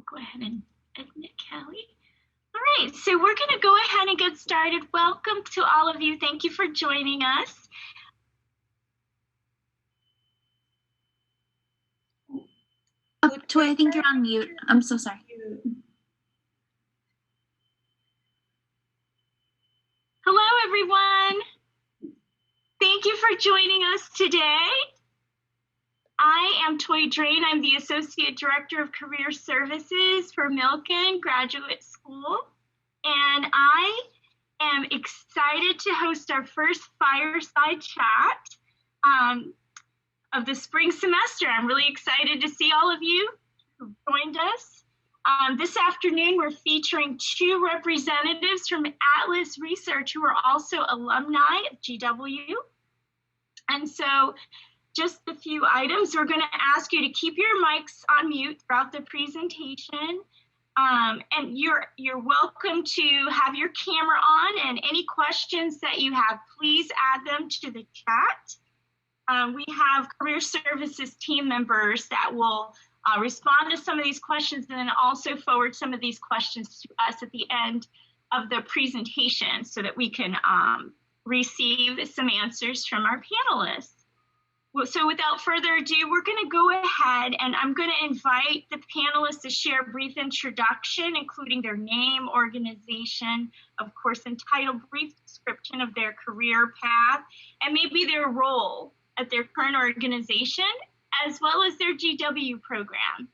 Go ahead and admit Kelly. All right, so we're going to go ahead and get started. Welcome to all of you. Thank you for joining us. Oh, Toy, I think you're on mute. I'm so sorry. Hello, everyone. Thank you for joining us today. I am Toy Drain. I'm the Associate Director of Career Services for Milken Graduate School. And I am excited to host our first Fireside Chat of the spring semester. I'm really excited to see all of you who joined us. This afternoon, we're featuring two representatives from Atlas Research who are also alumni of GW. And so just a few items. We're going to ask you to keep your mics on mute throughout the presentation. And you're welcome to have your camera on, and any questions that you have, please add them to the chat. We have career services team members that will respond to some of these questions and then also forward some of these questions to us at the end of the presentation so that we can receive some answers from our panelists. So without further ado, we're going to go ahead and I'm going to invite the panelists to share a brief introduction, including their name, organization, of course, entitled brief description of their career path, and maybe their role at their current organization, as well as their GW program.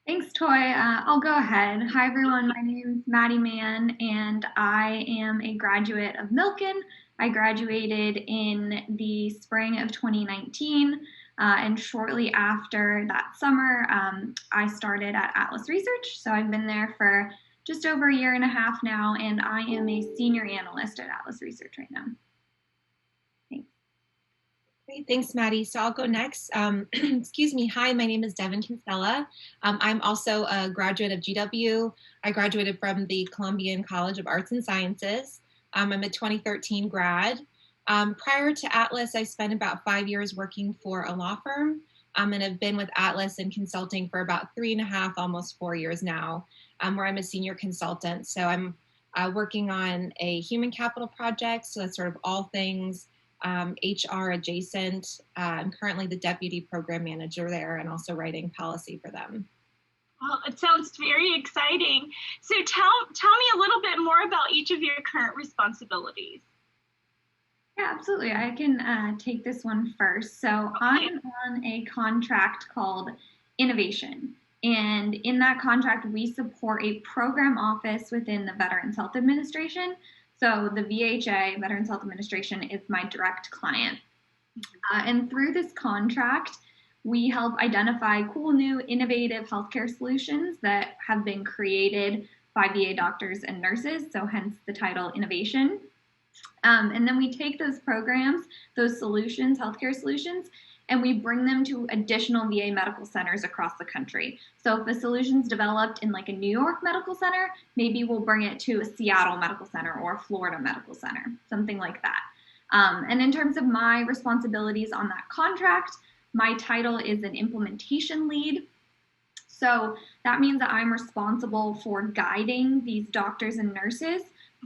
Thanks, Toy. I'll go ahead. Hi, everyone. My name is Maddie Mann, and I am a graduate of Milken. I graduated in the spring of 2019, and shortly after that summer, I started at Atlas Research. So I've been there for just over a year and a half now, and I am a senior analyst at Atlas Research right now. Thanks. Great, thanks, Maddie. So I'll go next. Excuse me. Hi, my name is Devin Kinsella. I'm also a graduate of GW. I graduated from the Columbian College of Arts and Sciences. I'm a 2013 grad. Prior to Atlas, I spent about 5 years working for a law firm, and have been with Atlas in consulting for about 3.5, almost 4 years now, where I'm a senior consultant. So I'm working on a human capital project, so that's sort of all things HR adjacent. I'm currently the deputy program manager there and also writing policy for them. Well, it sounds very exciting. So tell me a little bit more about each of your current responsibilities. Yeah, absolutely. I can take this one first. So I'm on a contract called Innovation. And in that contract, we support a program office within the Veterans Health Administration. So the VHA, Veterans Health Administration, is my direct client. And through this contract, we help identify cool, new, innovative healthcare solutions that have been created by VA doctors and nurses, so hence the title Innovation. And then we take those programs, those solutions, healthcare solutions, and we bring them to additional VA medical centers across the country. So if a solution's developed in like a New York medical center, maybe we'll bring it to a Seattle medical center or a Florida medical center, something like that. And in terms of my responsibilities on that contract, my title is an implementation lead. So that means that I'm responsible for guiding these doctors and nurses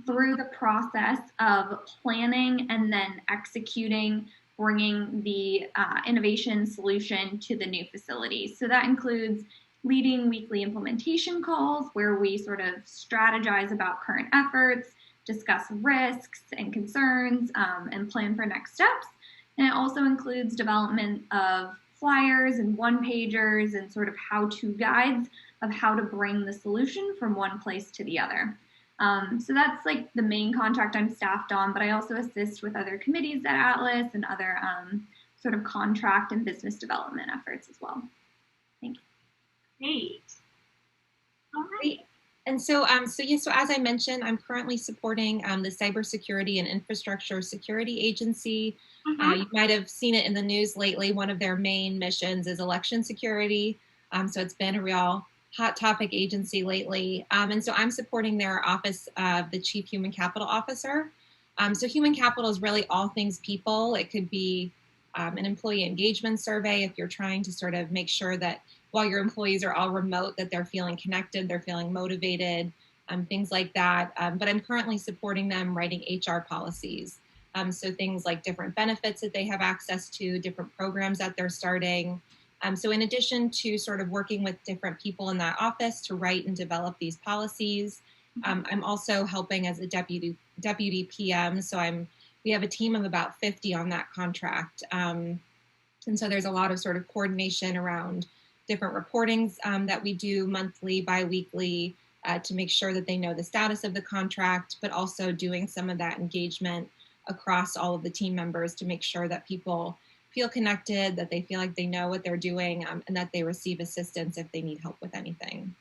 through the process of planning and then executing, bringing the innovation solution to the new facilities. So that includes leading weekly implementation calls where we sort of strategize about current efforts, discuss risks and concerns, and plan for next steps. And it also includes development of flyers and one-pagers and sort of how-to guides of how to bring the solution from one place to the other. So that's like the main contract I'm staffed on, but I also assist with other committees at Atlas and other sort of contract and business development efforts as well. Thanks. Great. All right. And so, so as I mentioned, I'm currently supporting the Cybersecurity and Infrastructure Security Agency. You might have seen it in the news lately. One of their main missions is election security. So it's been a real hot topic agency lately. And so I'm supporting their office of the Chief Human Capital Officer. So human capital is really all things people. It could be an employee engagement survey if you're trying to sort of make sure that while your employees are all remote, that they're feeling connected, they're feeling motivated, things like that. But I'm currently supporting them writing HR policies. So things like different benefits that they have access to, different programs that they're starting. So in addition to sort of working with different people in that office to write and develop these policies, I'm also helping as a deputy PM. So we have a team of about 50 on that contract. And so there's a lot of sort of coordination around different reportings that we do monthly, bi-weekly, to make sure that they know the status of the contract, but also doing some of that engagement across all of the team members to make sure that people feel connected, that they feel like they know what they're doing, and that they receive assistance if they need help with anything.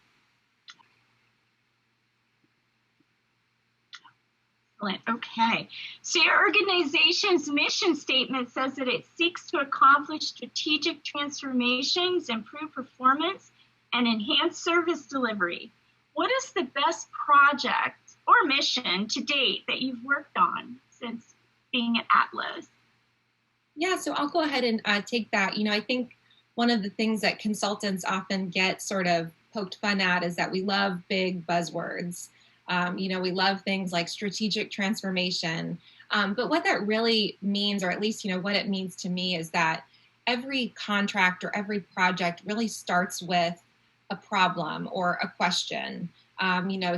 Okay, so your organization's mission statement says that it seeks to accomplish strategic transformations, improve performance, and enhance service delivery. What is the best project or mission to date that you've worked on since being at Atlas? Yeah, so I'll go ahead and take that. I think one of the things that consultants often get sort of poked fun at is that we love big buzzwords. We love things like strategic transformation. But what that really means, or at least, what it means to me, is that every contract or every project really starts with a problem or a question.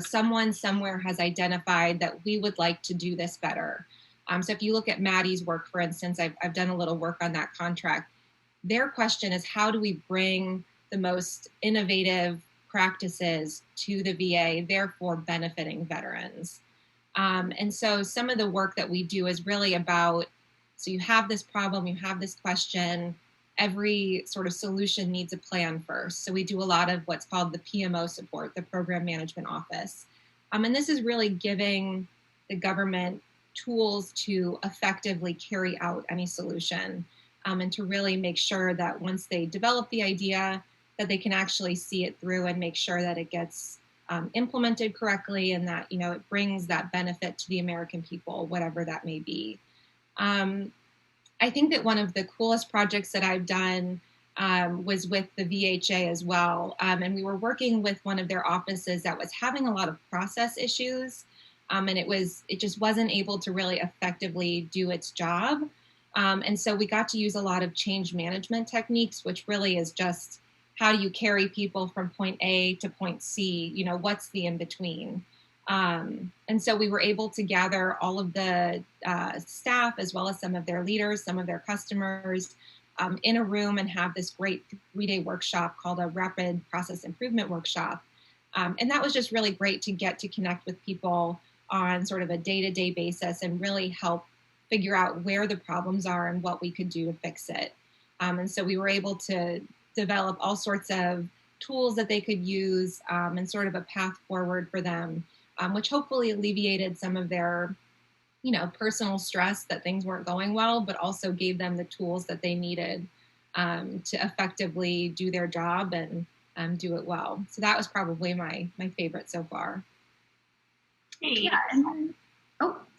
Someone somewhere has identified that we would like to do this better. So if you look at Maddie's work, for instance, I've done a little work on that contract. Their question is, how do we bring the most innovative practices to the VA, therefore benefiting veterans? And so some of the work that we do is really about, so you have this problem, you have this question, every sort of solution needs a plan first. So we do a lot of what's called the PMO support, the Program Management Office. And this is really giving the government tools to effectively carry out any solution, and to really make sure that once they develop the idea, that they can actually see it through and make sure that it gets implemented correctly, and that it brings that benefit to the American people, whatever that may be. I think that one of the coolest projects that I've done was with the VHA as well, and we were working with one of their offices that was having a lot of process issues. And it just wasn't able to really effectively do its job. And so we got to use a lot of change management techniques, which really is just, how do you carry people from point A to point C? What's the in-between? And so we were able to gather all of the staff, as well as some of their leaders, some of their customers, in a room and have this great 3-day workshop called a Rapid Process Improvement Workshop. And that was just really great to get to connect with people on sort of a day-to-day basis and really help figure out where the problems are and what we could do to fix it. And so we were able to develop all sorts of tools that they could use, and sort of a path forward for them, which hopefully alleviated some of their, personal stress that things weren't going well, but also gave them the tools that they needed to effectively do their job and do it well. So that was probably my favorite so far. Yeah.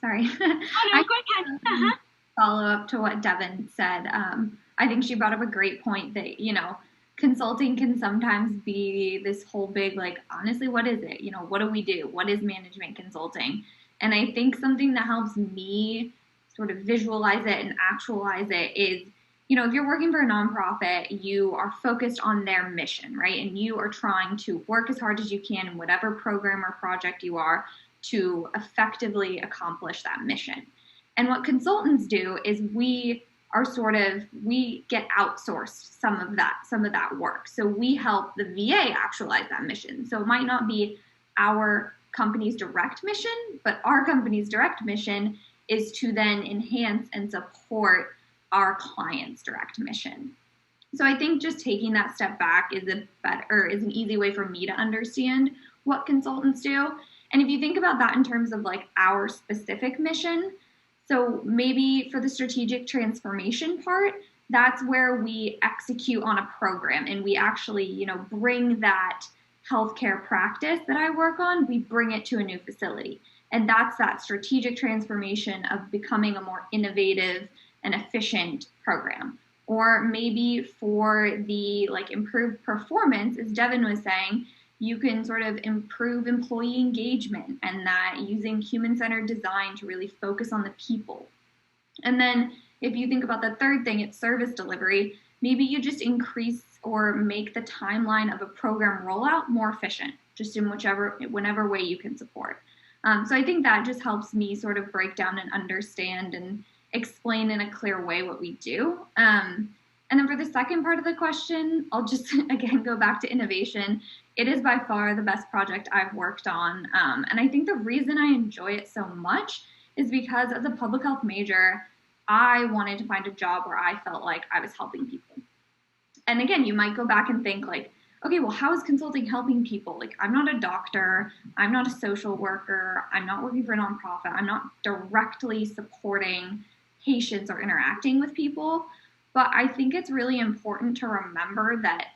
Sorry. Oh, no, go ahead. Uh-huh. Follow up to what Devin said. I think she brought up a great point that, consulting can sometimes be this whole big, honestly, what is it? What do we do? What is management consulting? And I think something that helps me sort of visualize it and actualize it is, if you're working for a nonprofit, you are focused on their mission, right? And you are trying to work as hard as you can in whatever program or project you are to effectively accomplish that mission. And what consultants do is we get outsourced some of that work. So we help the VA actualize that mission. So it might not be our company's direct mission, but our company's direct mission is to then enhance and support our client's direct mission. So I think just taking that step back is an easy way for me to understand what consultants do. And if you think about that in terms of our specific mission, so maybe for the strategic transformation part, that's where we execute on a program and we actually, bring that healthcare practice that I work on, we bring it to a new facility. And that's that strategic transformation of becoming a more innovative and efficient program. Or maybe for the like improved performance, as Devin was saying, you can sort of improve employee engagement and that using human-centered design to really focus on the people. And then if you think about the third thing, it's service delivery, maybe you just increase or make the timeline of a program rollout more efficient, just in whenever way you can support. So I think that just helps me sort of break down and understand and explain in a clear way what we do. And then for the second part of the question, I'll just, again, go back to innovation. It is by far the best project I've worked on. And I think the reason I enjoy it so much is because as a public health major, I wanted to find a job where I felt like I was helping people. And again, you might go back and think like, okay, well, how is consulting helping people? Like, I'm not a doctor, I'm not a social worker, I'm not working for a nonprofit, I'm not directly supporting patients or interacting with people. But I think it's really important to remember that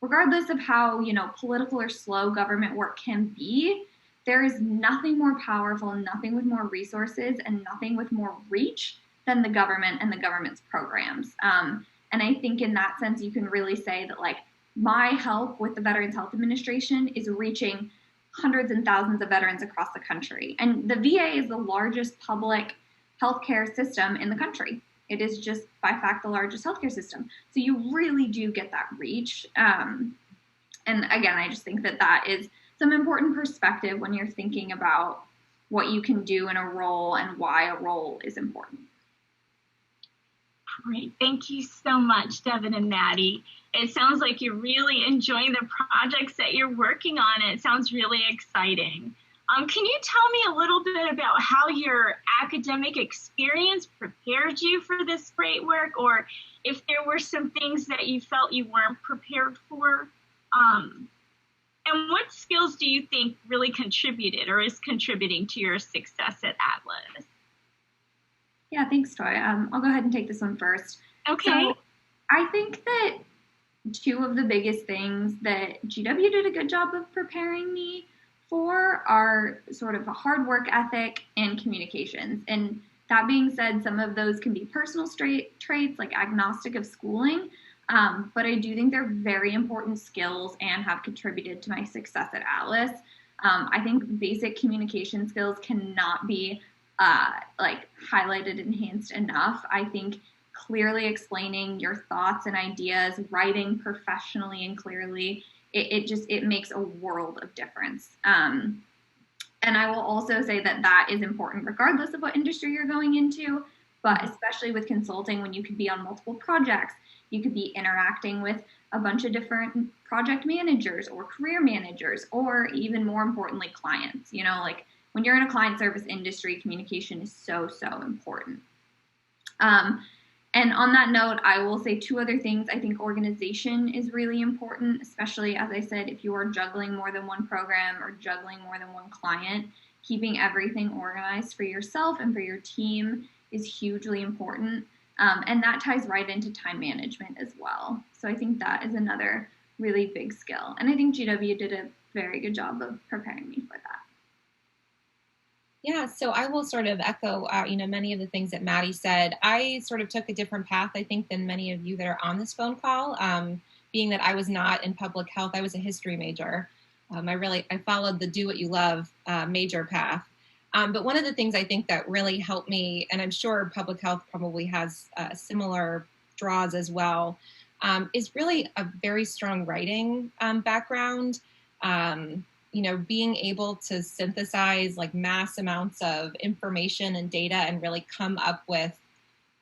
regardless of how, political or slow government work can be, there is nothing more powerful, nothing with more resources, and nothing with more reach than the government and the government's programs. And I think in that sense, you can really say that like my help with the Veterans Health Administration is reaching hundreds and thousands of veterans across the country. And the VA is the largest public healthcare system in the country. It is just by fact the largest healthcare system. So you really do get that reach. And again, I just think that that is some important perspective when you're thinking about what you can do in a role and why a role is important. Great. Thank you so much, Devin and Maddie. It sounds like you're really enjoying the projects that you're working on. It sounds really exciting. Can you tell me a little bit about how your academic experience prepared you for this great work, or if there were some things that you felt you weren't prepared for? And what skills do you think really contributed or is contributing to your success at Atlas? Yeah, thanks, Toy. I'll go ahead and take this one first. Okay. So I think that two of the biggest things that GW did a good job of preparing me for are sort of a hard work ethic and communications. And that being said, some of those can be personal traits like agnostic of schooling, but I do think they're very important skills and have contributed to my success at Atlas. I think basic communication skills cannot be highlighted, enhanced enough. I think clearly explaining your thoughts and ideas, writing professionally and clearly, it makes a world of difference. And I will also say that that is important regardless of what industry you're going into, but especially with consulting when you could be on multiple projects, you could be interacting with a bunch of different project managers or career managers, or even more importantly, clients. Like when you're in a client service industry, communication is so, so important. And on that note, I will say two other things. I think organization is really important, especially, as I said, if you are juggling more than one program or juggling more than one client, keeping everything organized for yourself and for your team is hugely important. And that ties right into time management as well. So I think that is another really big skill. And I think GW did a very good job of preparing me for that. Yeah, so I will sort of echo, many of the things that Maddie said. I sort of took a different path, I think, than many of you that are on this phone call, being that I was not in public health. I was a history major. I followed the do what you love major path. But one of the things I think that really helped me, and I'm sure public health probably has similar draws as well, is really a very strong writing background. Being able to synthesize like mass amounts of information and data and really come up with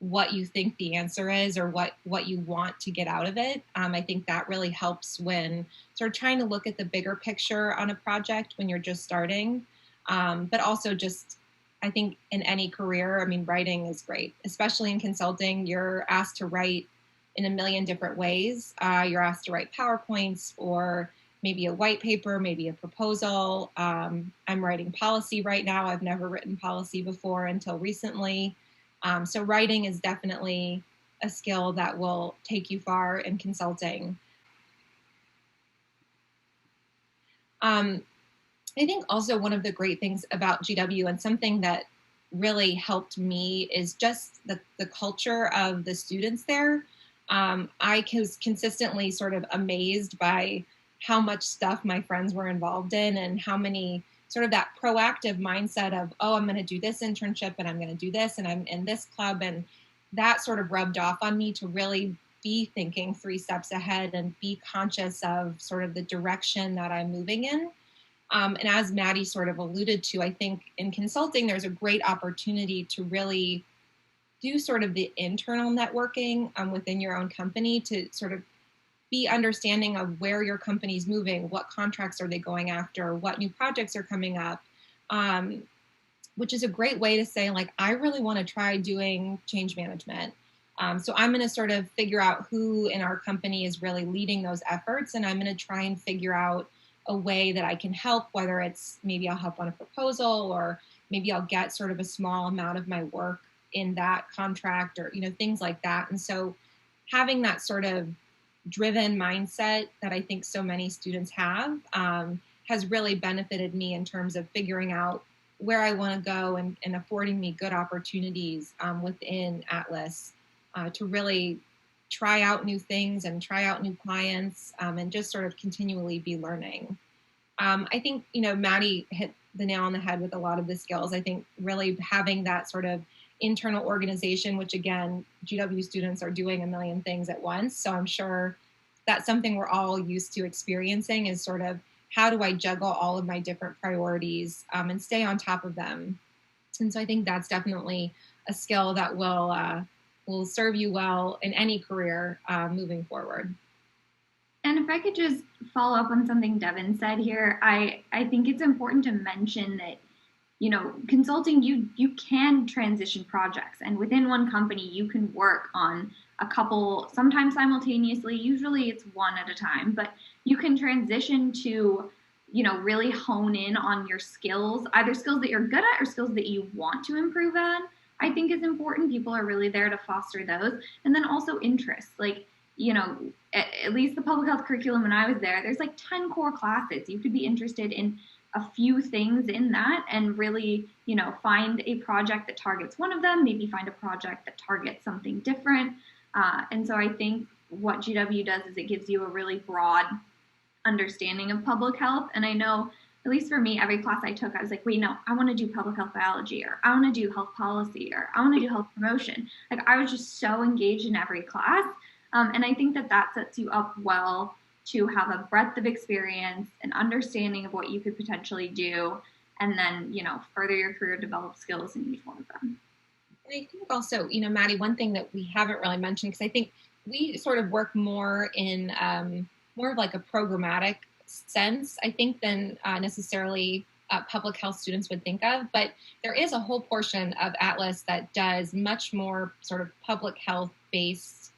what you think the answer is or what you want to get out of it. I think that really helps when sort of trying to look at the bigger picture on a project when you're just starting. But also just, I think in any career, writing is great, especially in consulting. You're asked to write in a million different ways. You're asked to write PowerPoints or maybe a white paper, maybe a proposal. I'm writing policy right now. I've never written policy before until recently. So writing is definitely a skill that will take you far in consulting. I think also one of the great things about GW and something that really helped me is just the culture of the students there. I was consistently sort of amazed by how much stuff my friends were involved in and how many sort of that proactive mindset of, oh, I'm going to do this internship and I'm going to do this and I'm in this club. And that sort of rubbed off on me to really be thinking 3 steps ahead and be conscious of sort of the direction that I'm moving in. And as Maddie sort of alluded to, I think in consulting, there's a great opportunity to really do sort of the internal networking within your own company to sort of be understanding of where your company's moving, what contracts are they going after, what new projects are coming up, which is a great way to say, like, I really want to try doing change management. So I'm going to sort of figure out who in our company is really leading those efforts, and I'm going to try and figure out a way that I can help, whether it's maybe I'll help on a proposal or maybe I'll get sort of a small amount of my work in that contract or, things like that. And so having that sort of driven mindset that I think so many students have has really benefited me in terms of figuring out where I want to go and affording me good opportunities within Atlas to really try out new things and try out new clients and just sort of continually be learning. I think, Maddie hit the nail on the head with a lot of the skills. I think really having that sort of internal organization, which again, GW students are doing a million things at once. So I'm sure that's something we're all used to experiencing is sort of how do I juggle all of my different priorities and stay on top of them. And so I think that's definitely a skill that will serve you well in any career moving forward. And if I could just follow up on something Devin said here, I think it's important to mention that, consulting, you can transition projects, and within one company, you can work on a couple, sometimes simultaneously, usually it's one at a time, but you can transition to, really hone in on your skills, either skills that you're good at or skills that you want to improve at. I think is important. People are really there to foster those. And then also interests, like, at least the public health curriculum when I was there, there's like 10 core classes. You could be interested in a few things in that and really, find a project that targets one of them, maybe find a project that targets something different. And so I think what GW does is it gives you a really broad understanding of public health. And I know, at least for me, every class I took, I was like, wait, no, I want to do public health biology, or I want to do health policy, or I want to do health promotion. Like, I was just so engaged in every class. And I think that sets you up well to have a breadth of experience, an understanding of what you could potentially do, and then, further your career, develop skills in each one of them. And I think also, Maddie, one thing that we haven't really mentioned, because I think we sort of work more in more of like a programmatic sense, I think, than necessarily public health students would think of. But there is a whole portion of Atlas that does much more sort of public health based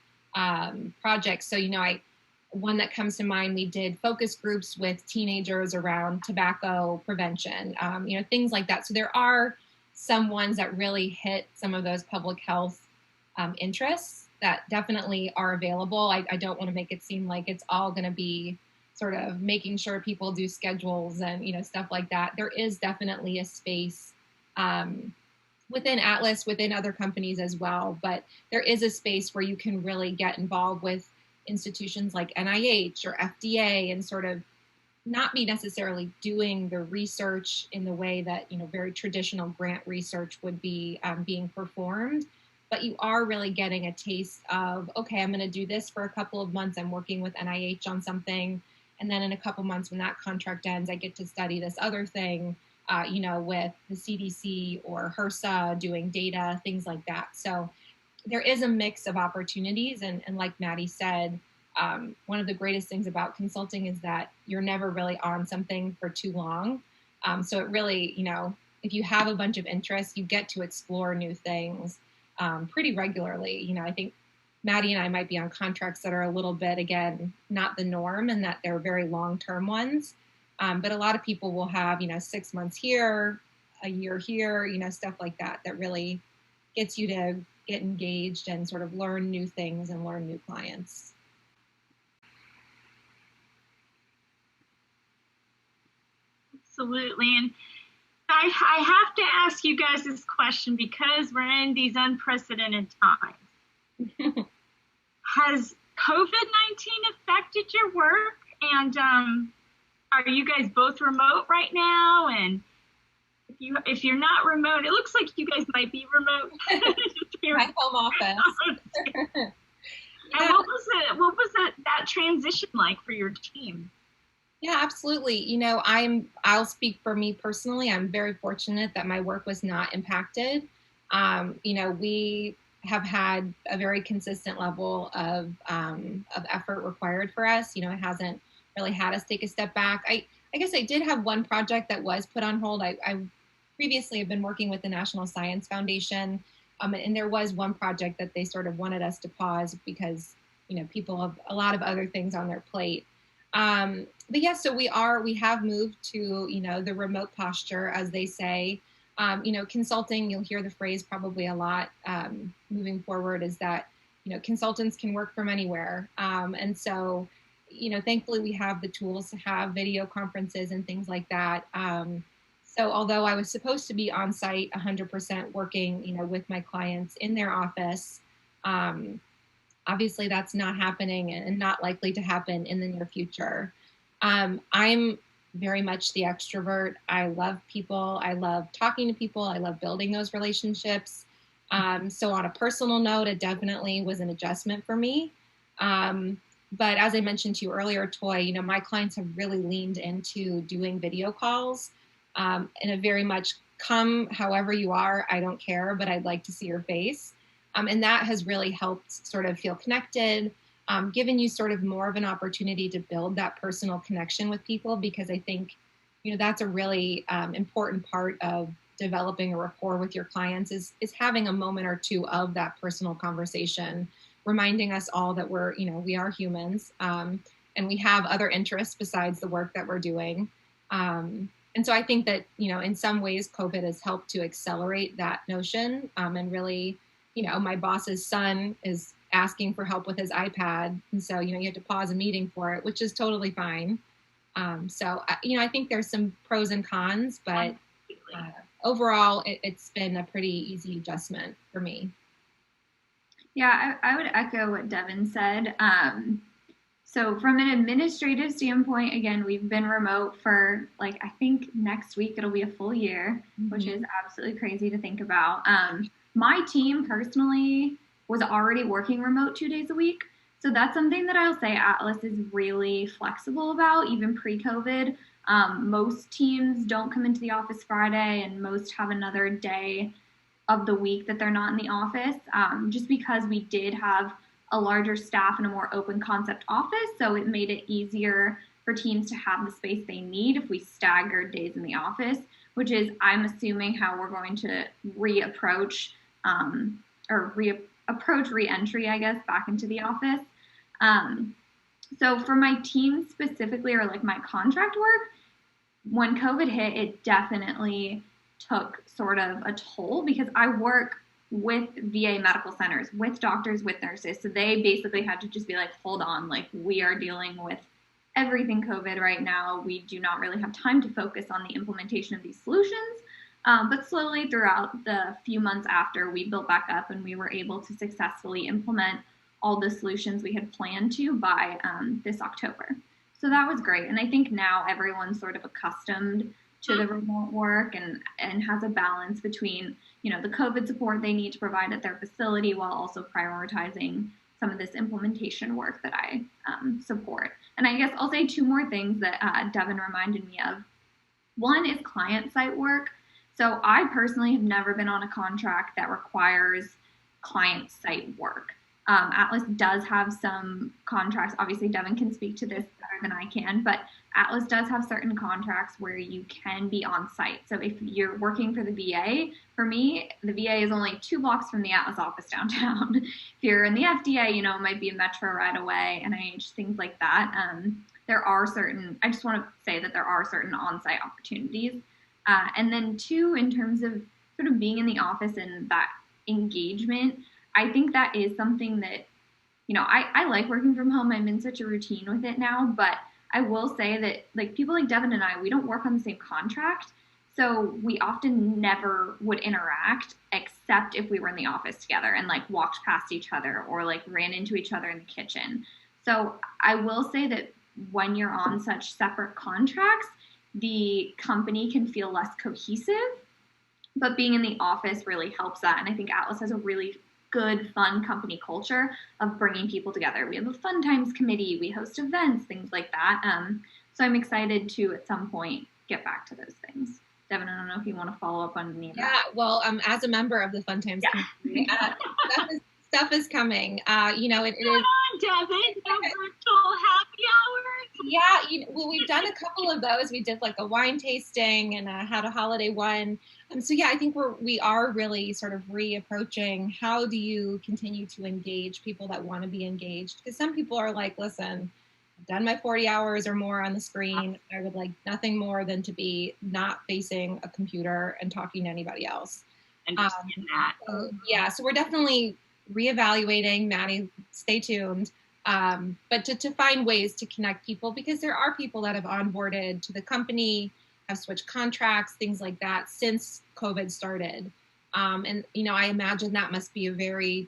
projects. So, one that comes to mind, we did focus groups with teenagers around tobacco prevention, things like that. So there are some ones that really hit some of those public health interests that definitely are available. I don't want to make it seem like it's all going to be sort of making sure people do schedules and, stuff like that. There is definitely a space within Atlas, within other companies as well, but there is a space where you can really get involved with institutions like NIH or FDA and sort of not be necessarily doing the research in the way that, very traditional grant research would be being performed, but you are really getting a taste of, okay, I'm going to do this for a couple of months. I'm working with NIH on something. And then in a couple months, when that contract ends, I get to study this other thing, with the CDC or HRSA doing data, things like that. So there is a mix of opportunities. And like Maddie said, one of the greatest things about consulting is that you're never really on something for too long. So it really, if you have a bunch of interests, you get to explore new things pretty regularly. I think Maddie and I might be on contracts that are a little bit, again, not the norm and that they're very long-term ones. But a lot of people will have, 6 months here, a year here, stuff like that, that really gets you to get engaged and sort of learn new things and learn new clients. Absolutely. And I have to ask you guys this question because we're in these unprecedented times. has COVID-19 affected your work? And are you guys both remote right now? And if you're not remote, it looks like you guys might be remote. My home office. And what was that transition like for your team? Yeah, absolutely. I'll speak for me personally. I'm very fortunate that my work was not impacted. We have had a very consistent level of effort required for us. It hasn't really had us take a step back. I guess I did have one project that was put on hold. I previously have been working with the National Science Foundation, and there was one project that they sort of wanted us to pause because, people have a lot of other things on their plate. But yeah, so we have moved to, the remote posture, as they say. Consulting, you'll hear the phrase probably a lot moving forward, is that, consultants can work from anywhere. And so, thankfully we have the tools to have video conferences and things like that. So although I was supposed to be on site 100% working, with my clients in their office, obviously that's not happening and not likely to happen in the near future. I'm very much the extrovert. I love people. I love talking to people. I love building those relationships. So on a personal note, it definitely was an adjustment for me. But as I mentioned to you earlier, Toy, my clients have really leaned into doing video calls, and a very much come however you are. I don't care, but I'd like to see your face. And that has really helped sort of feel connected, given you sort of more of an opportunity to build that personal connection with people, because I think, that's a really important part of developing a rapport with your clients is having a moment or two of that personal conversation, reminding us all that we are humans, and we have other interests besides the work that we're doing. And so I think that, in some ways, COVID has helped to accelerate that notion, and really, my boss's son is asking for help with his iPad. And so, you have to pause a meeting for it, which is totally fine. So, I think there's some pros and cons, but overall, it's been a pretty easy adjustment for me. Yeah, I would echo what Devin said. So from an administrative standpoint, again, we've been remote for I think next week it'll be a full year, which is absolutely crazy to think about. My team personally was already working remote 2 days a week. So that's something that I'll say Atlas is really flexible about, even pre-COVID. Most teams don't come into the office Friday, and most have another day of the week that they're not in the office, just because we did have a larger staff and a more open concept office. So it made it easier for teams to have the space they need if we staggered days in the office, which is, I'm assuming, how we're going to reapproach re-entry, I guess, back into the office. So for my team specifically, or my contract work, when COVID hit, it definitely took sort of a toll, because I work with VA medical centers, with doctors, with nurses. So they basically had to just be hold on, we are dealing with everything COVID right now. We do not really have time to focus on the implementation of these solutions. But slowly throughout the few months after, we built back up and we were able to successfully implement all the solutions we had planned to by this October. So that was great. And I think now everyone's sort of accustomed to the remote work and has a balance between, the COVID support they need to provide at their facility while also prioritizing some of this implementation work that I support. And I guess I'll say two more things that Devin reminded me of. One is client site work. So I personally have never been on a contract that requires client site work. Atlas does have some contracts. Obviously, Devin can speak to this better than I can, but Atlas does have certain contracts where you can be on site. So if you're working for the VA, for me, the VA is only 2 blocks from the Atlas office downtown. If you're in the FDA, it might be a metro right away, NIH, things like that. I just want to say that there are certain on-site opportunities. And then 2, in terms of sort of being in the office and that engagement, I think that is something that, I like working from home. I'm in such a routine with it now, but I will say that people like Devin and I, we don't work on the same contract. So we often never would interact except if we were in the office together and like walked past each other or like ran into each other in the kitchen. So I will say that when you're on such separate contracts, the company can feel less cohesive, but being in the office really helps that. And I think Atlas has a really good, fun company culture of bringing people together. We have a fun times committee, we host events, things like that. So I'm excited to, at some point, get back to those things. Devin, I don't know if you want to follow up on any of that. Yeah, well, as a member of the Fun Times community, stuff is coming. You know, it is. On, Devin, no virtual happy hours. Yeah, well, we've done a couple of those. We did like a wine tasting and had a holiday one. So yeah, I think we are really sort of reapproaching how do you continue to engage people that want to be engaged? Because some people are like, listen, I've done my 40 hours or more on the screen. I would like nothing more than to be not facing a computer and talking to anybody else. Understand that. So we're definitely reevaluating. Maddie, stay tuned. But to find ways to connect people, because there are people that have onboarded to the company, have switched contracts, things like that since COVID started. And, you know, I imagine that must be a very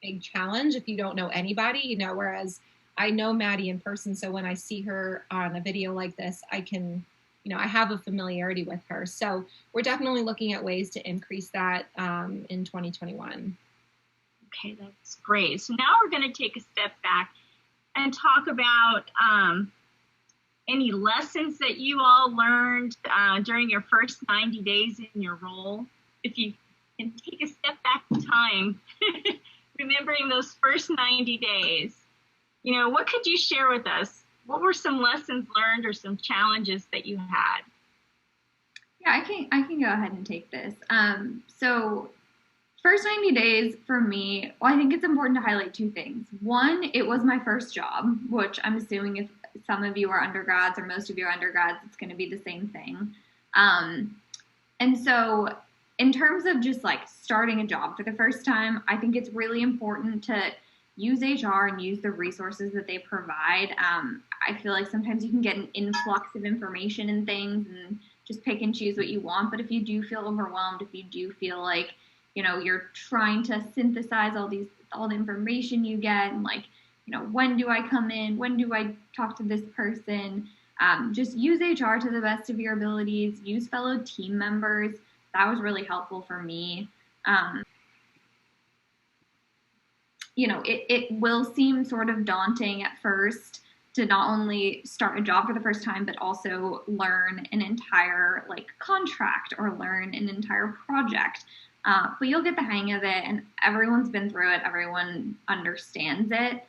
big challenge if you don't know anybody, you know, whereas I know Maddie in person. So when I see her on a video like this, I can, you know, I have a familiarity with her. So we're definitely looking at ways to increase that in 2021. Okay, that's great. So now we're going to take a step back and talk about any lessons that you all learned during your first 90 days in your role. If you can take a step back in time, remembering those first 90 days, you know, what could you share with us? What were some lessons learned or some challenges that you had? Yeah, I can go ahead and take this. So first 90 days for me, well, I think it's important to highlight two things. One, it was my first job, which I'm assuming if some of you are undergrads or most of you are undergrads, it's going to be the same thing. And so in terms of just like starting a job for the first time, I think it's really important to use HR and use the resources that they provide. I feel like sometimes you can get an influx of information and things and just pick and choose what you want. But if you do feel overwhelmed, if you do feel like, you know, you're trying to synthesize all the information you get and like, you know, when do I come in? When do I talk to this person? Just use HR to the best of your abilities. Use fellow team members. That was really helpful for me. You know, it will seem sort of daunting at first to not only start a job for the first time, but also learn an entire like contract or learn an entire project. But you'll get the hang of it, and everyone's been through it. Everyone understands it.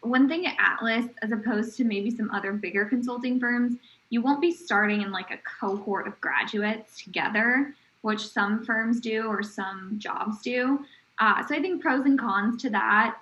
One thing at Atlas, as opposed to maybe some other bigger consulting firms, you won't be starting in like a cohort of graduates together, which some firms do or some jobs do. So I think pros and cons to that,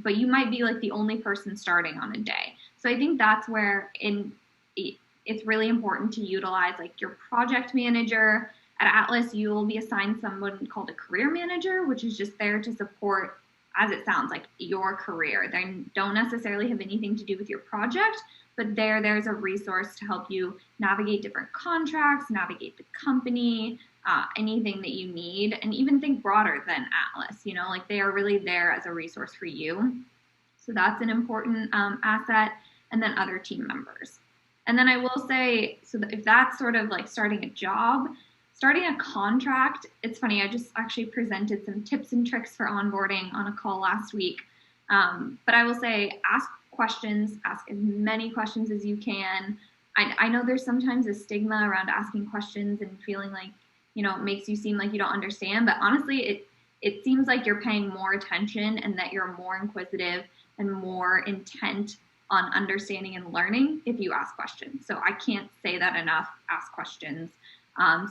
but you might be like the only person starting on a day. So I think that's where it's really important to utilize like your project manager. At Atlas, you will be assigned someone called a career manager, which is just there to support, as it sounds, like your career. They don't necessarily have anything to do with your project, but there's a resource to help you navigate different contracts, navigate the company, anything that you need, and even think broader than Atlas. You know, like they are really there as a resource for you. So that's an important asset. And then other team members. And then I will say, so that if that's sort of like starting a job, starting a contract, it's funny, I just actually presented some tips and tricks for onboarding on a call last week. But I will say, ask questions, ask as many questions as you can. I know there's sometimes a stigma around asking questions and feeling like, you know, it makes you seem like you don't understand, but honestly, it seems like you're paying more attention and that you're more inquisitive and more intent on understanding and learning if you ask questions. So I can't say that enough. Ask questions.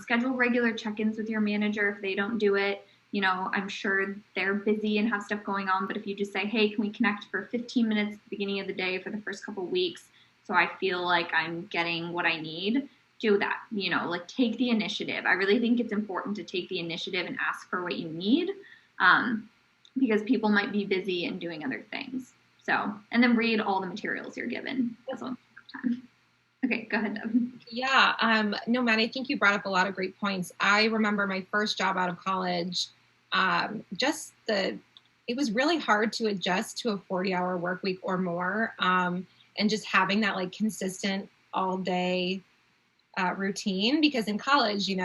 Schedule regular check-ins with your manager if they don't do it. You know, I'm sure they're busy and have stuff going on, but if you just say, hey, can we connect for 15 minutes at the beginning of the day for the first couple of weeks so I feel like I'm getting what I need, do that. You know, like take the initiative. I really think it's important to take the initiative and ask for what you need because people might be busy and doing other things. So, and then read all the materials you're given as well. Okay, go ahead, Devin. Yeah, no, Maddie, I think you brought up a lot of great points. I remember my first job out of college, it was really hard to adjust to a 40-hour work week or more, and just having that like consistent all day routine, because in college, you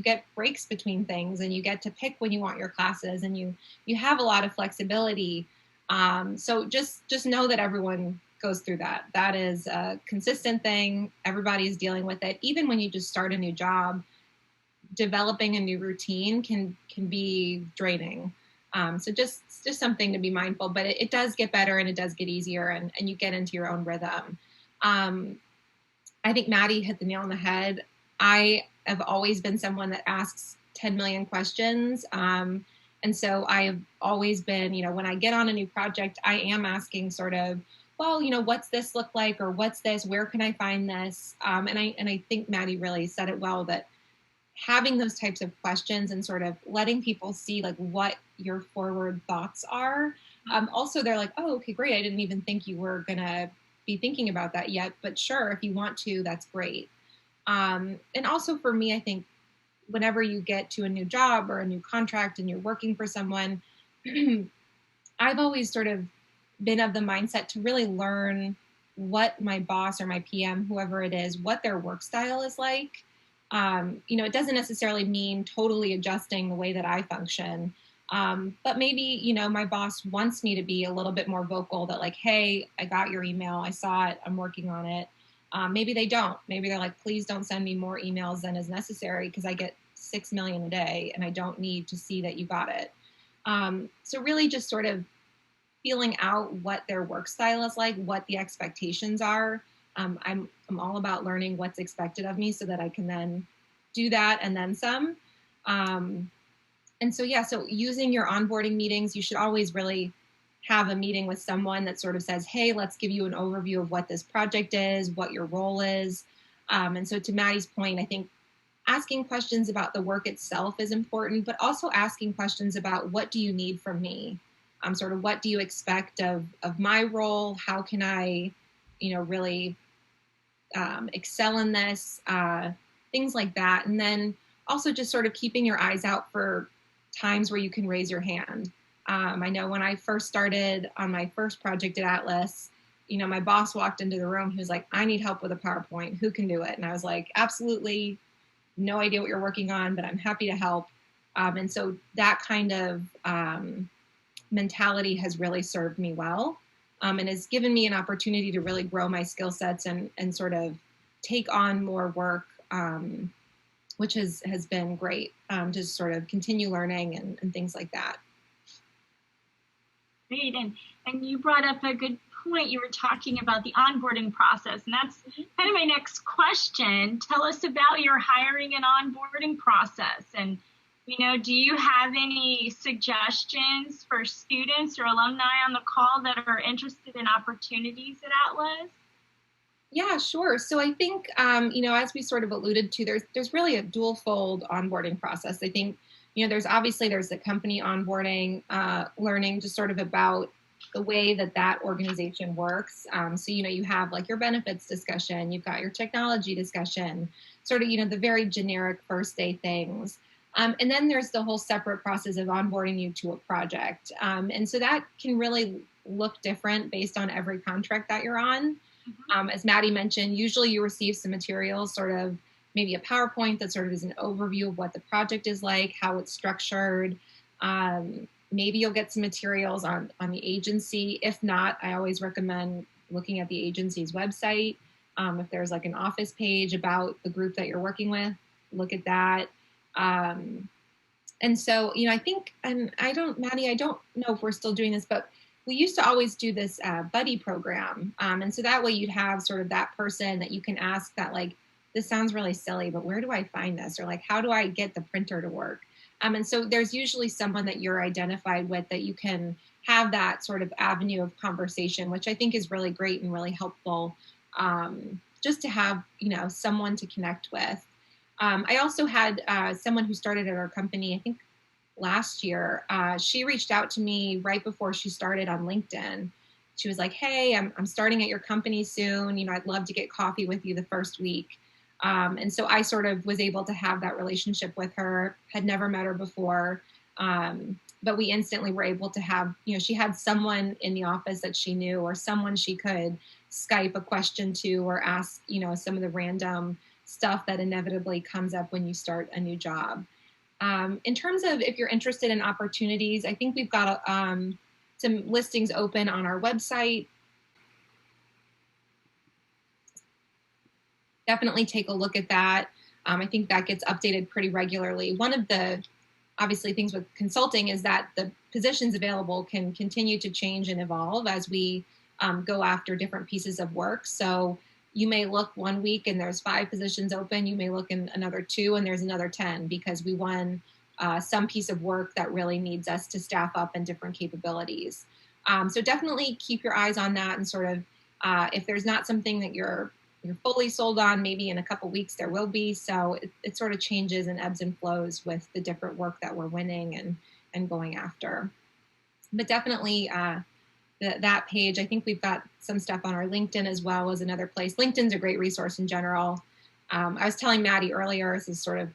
get breaks between things and you get to pick when you want your classes, and you have a lot of flexibility. So just know that everyone goes through that. That is a consistent thing. Everybody's dealing with it. Even when you just start a new job, developing a new routine can be draining. So just something to be mindful, but it does get better and it does get easier, and you get into your own rhythm. I think Maddie hit the nail on the head. I have always been someone that asks 10 million questions. And so I've always been, when I get on a new project, I am asking sort of, well, what's this look like? Or what's this? Where can I find this? And I think Maddie really said it well, that having those types of questions and sort of letting people see like what your forward thoughts are. Also, they're like, oh, okay, great. I didn't even think you were going to be thinking about that yet, but sure, if you want to, that's great. And also for me, I think whenever you get to a new job or a new contract and you're working for someone, I've always sort of been of the mindset to really learn what my boss or my PM, whoever it is, what their work style is like. It doesn't necessarily mean totally adjusting the way that I function. But maybe, my boss wants me to be a little bit more vocal, that like, hey, I got your email. I saw it. I'm working on it. Maybe they don't. Maybe they're like, please don't send me more emails than is necessary, because I get 6 million a day and I don't need to see that you got it. So really just sort of feeling out what their work style is like, what the expectations are. I'm all about learning what's expected of me so that I can then do that and then some. And so using your onboarding meetings, you should always really have a meeting with someone that sort of says, hey, let's give you an overview of what this project is, what your role is. And so to Maddie's point, I think asking questions about the work itself is important, but also asking questions about what do you need from me? Sort of what do you expect of my role? How can I, really excel in this? Things like that. And then also just sort of keeping your eyes out for times where you can raise your hand. I know when I first started on my first project at Atlas, my boss walked into the room. He was like, I need help with a PowerPoint. Who can do it? And I was like, absolutely no idea what you're working on, but I'm happy to help. And so that kind of mentality has really served me well, and has given me an opportunity to really grow my skill sets and sort of take on more work, which has been great, to sort of continue learning and things like that. Great, and you brought up a good point. You were talking about the onboarding process, and that's kind of my next question. Tell us about your hiring and onboarding process, and do you have any suggestions for students or alumni on the call that are interested in opportunities at Atlas? Yeah, sure. So I think, as we sort of alluded to, there's really a dual-fold onboarding process. I think, there's the company onboarding, learning just sort of about the way that organization works. So, you have like your benefits discussion, you've got your technology discussion, sort of, the very generic first day things. And then there's the whole separate process of onboarding you to a project. And so that can really look different based on every contract that you're on. As Maddie mentioned, usually you receive some materials, sort of maybe a PowerPoint that sort of is an overview of what the project is like, how it's structured. Maybe you'll get some materials on the agency. If not, I always recommend looking at the agency's website. If there's like an office page about the group that you're working with, look at that. And so, I think, Maddie, I don't know if we're still doing this, but we used to always do this buddy program. And so that way you'd have sort of that person that you can ask that, like, this sounds really silly, but where do I find this? Or like, how do I get the printer to work? And so there's usually someone that you're identified with that you can have that sort of avenue of conversation, which I think is really great and really helpful, just to have, someone to connect with. I also had someone who started at our company, I think last year. She reached out to me right before she started on LinkedIn. she was like, hey, I'm starting at your company soon. You know, I'd love to get coffee with you the first week. And so I sort of was able to have that relationship with her, had never met her before. But we instantly were able to have, you know, she had someone in the office that she knew, or someone she could Skype a question to, or ask, you know, some of the random stuff that inevitably comes up when you start a new job. In terms of if you're interested in opportunities, I think we've got some listings open on our website. Definitely take a look at that. I think that gets updated pretty regularly. One of the obviously things with consulting is that the positions available can continue to change and evolve as we go after different pieces of work. So you may look one week and there's 5 positions open. You may look in another 2 and there's another 10 because we won some piece of work that really needs us to staff up in different capabilities. So definitely keep your eyes on that, and sort of if there's not something that you're fully sold on, maybe in a couple weeks there will be. So it sort of changes and ebbs and flows with the different work that we're winning and going after. But definitely that page, I think we've got some stuff on our LinkedIn as well as another place. LinkedIn's a great resource in general. I was telling Maddie earlier, this is sort of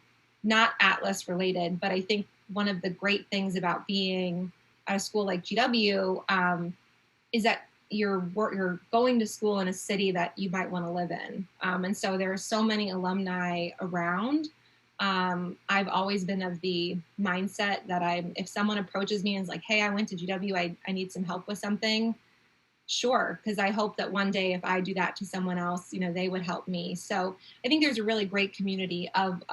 not Atlas related, but I think one of the great things about being at a school like GW is that you're going to school in a city that you might want to live in. And so there are so many alumni around. I've always been of the mindset that if someone approaches me and is like, hey, I went to GW, I need some help with something. Sure. Because I hope that one day if I do that to someone else, you know, they would help me. So I think there's a really great community of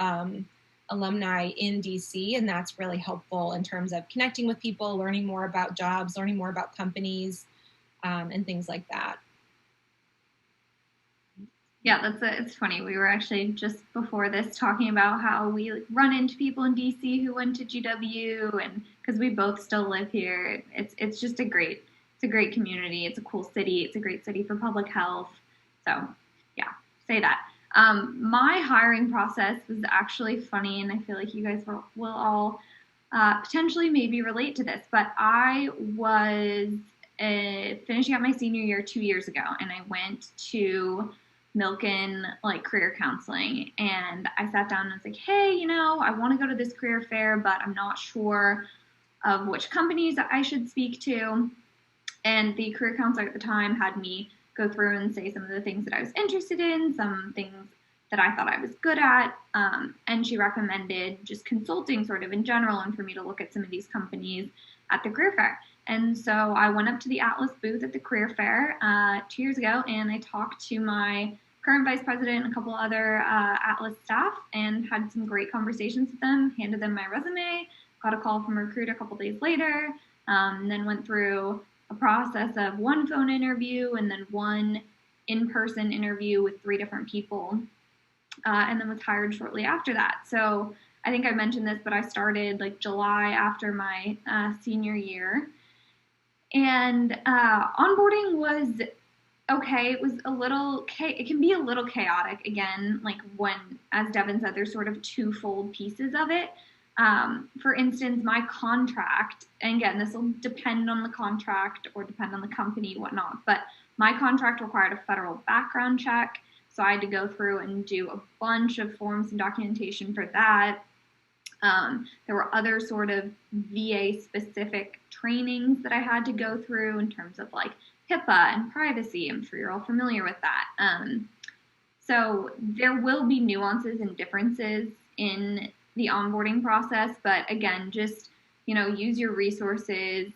alumni in DC, and that's really helpful in terms of connecting with people, learning more about jobs, learning more about companies, and things like that. Yeah, it's funny. We were actually just before this talking about how we run into people in DC who went to GW, and because we both still live here, it's just a great community. It's a cool city. It's a great city for public health. So yeah, say that. My hiring process was actually funny, and I feel like you guys will all potentially maybe relate to this, but I was finishing up my senior year 2 years ago, and I went to Milken, like, career counseling, and I sat down and I was like, hey, you know, I want to go to this career fair, but I'm not sure of which companies I should speak to. And the career counselor at the time had me go through and say some of the things that I was interested in, some things that I thought I was good at, and she recommended just consulting sort of in general, and for me to look at some of these companies at the career fair. And so I went up to the Atlas booth at the career fair 2 years ago, and I talked to my current vice president and a couple other Atlas staff, and had some great conversations with them, handed them my resume, got a call from a recruiter a couple days later, and then went through a process of one phone interview and then one in-person interview with 3 different people, and then was hired shortly after that. So I think I mentioned this, but I started like July after my senior year. And onboarding was okay. It was it can be a little chaotic, again, like when, as Devin said, there's sort of twofold pieces of it. For instance, my contract, and again, this will depend on the contract or depend on the company, whatnot, but my contract required a federal background check. So I had to go through and do a bunch of forms and documentation for that. There were other sort of VA specific trainings that I had to go through in terms of like HIPAA and privacy. I'm sure you're all familiar with that. So there will be nuances and differences in the onboarding process, but again, just, you know, use your resources,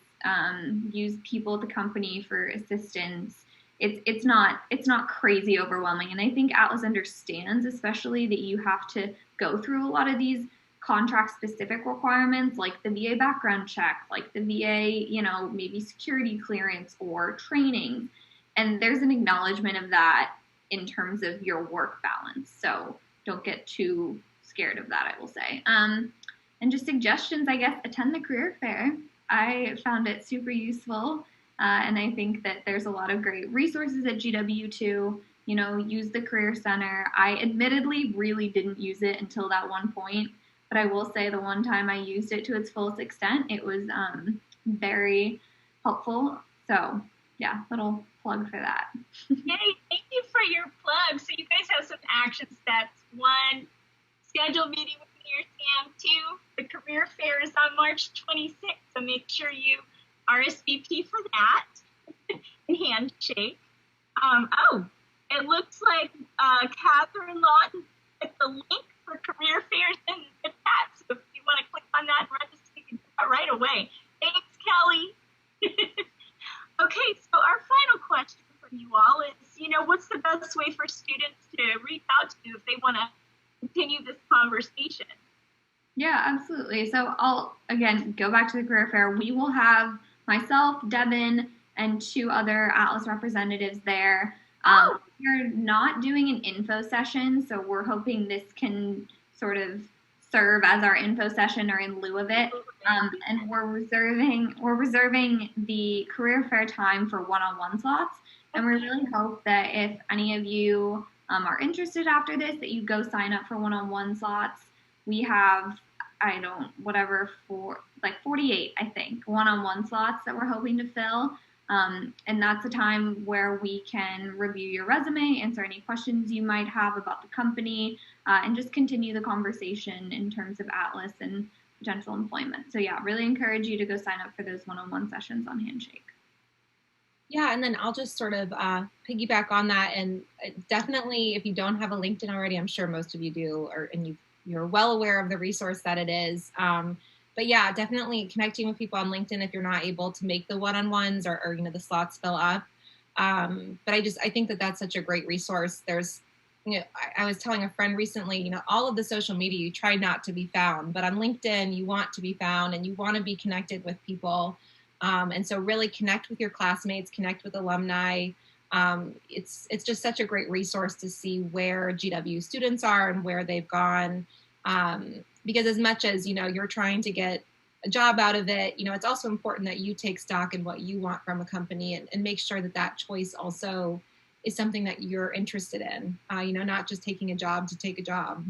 use people at the company for assistance. It's not crazy overwhelming. And I think Atlas understands, especially, that you have to go through a lot of these contract specific requirements, like the VA background check, like the VA, you know, maybe security clearance or training. And there's an acknowledgement of that in terms of your work balance. So don't get too scared of that, I will say. And just suggestions, I guess, attend the career fair. I found it super useful. And I think that there's a lot of great resources at GW too. You know, use the Career Center. I admittedly really didn't use it until that one point, but I will say the one time I used it to its fullest extent, it was very helpful. So yeah, little plug for that. Yay, thank you for your plug. So you guys have some action steps. 1, schedule meeting with me or Sam. 2, the career fair is on March 26th, so make sure you RSVP for that and handshake. It looks like Catherine Lawton put the link for career fairs in the chat, so if you want to click on that and register, you can do that right away. Thanks, Kelly. Okay, so our final question for you all is, what's the best way for students to reach out to you if they want to continue this conversation? Yeah, absolutely. So I'll, again, go back to the career fair. We will have myself, Devin, and 2 other Atlas representatives there. We're not doing an info session, so we're hoping this can sort of serve as our info session or in lieu of it. And we're reserving the career fair time for one-on-one slots. And we really hope that if any of you are interested after this, that you go sign up for one-on-one slots. We have, 48, I think, one-on-one slots that we're hoping to fill. And that's a time where we can review your resume, answer any questions you might have about the company, and just continue the conversation in terms of Atlas and potential employment. So yeah, really encourage you to go sign up for those one-on-one sessions on Handshake. Yeah, and then I'll just sort of piggyback on that. And definitely, if you don't have a LinkedIn already, I'm sure most of you do, and you're well aware of the resource that it is. But yeah, definitely connecting with people on LinkedIn if you're not able to make the one-on-ones or the slots fill up. But I think that that's such a great resource. There's, I was telling a friend recently, all of the social media, you try not to be found, but on LinkedIn, you want to be found and you want to be connected with people. And so really connect with your classmates, connect with alumni. It's just such a great resource to see where GW students are and where they've gone. Because as much as, you're trying to get a job out of it, it's also important that you take stock in what you want from a company and make sure that that choice also is something that you're interested in, not just taking a job to take a job.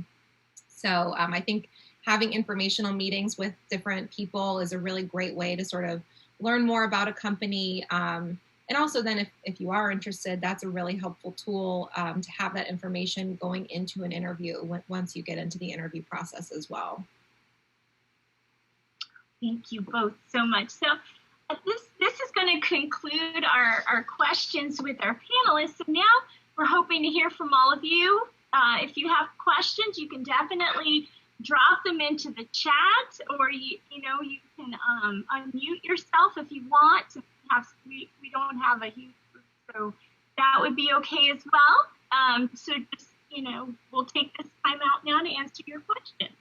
So I think having informational meetings with different people is a really great way to sort of learn more about a company. And also then if you are interested, that's a really helpful tool to have that information going into an interview once you get into the interview process as well. Thank you both so much. So this is going to conclude our questions with our panelists. So now we're hoping to hear from all of you. If you have questions, you can definitely drop them into the chat, or you can unmute yourself if you want. We don't have a huge group, so that would be okay as well. So just we'll take this time out now to answer your questions.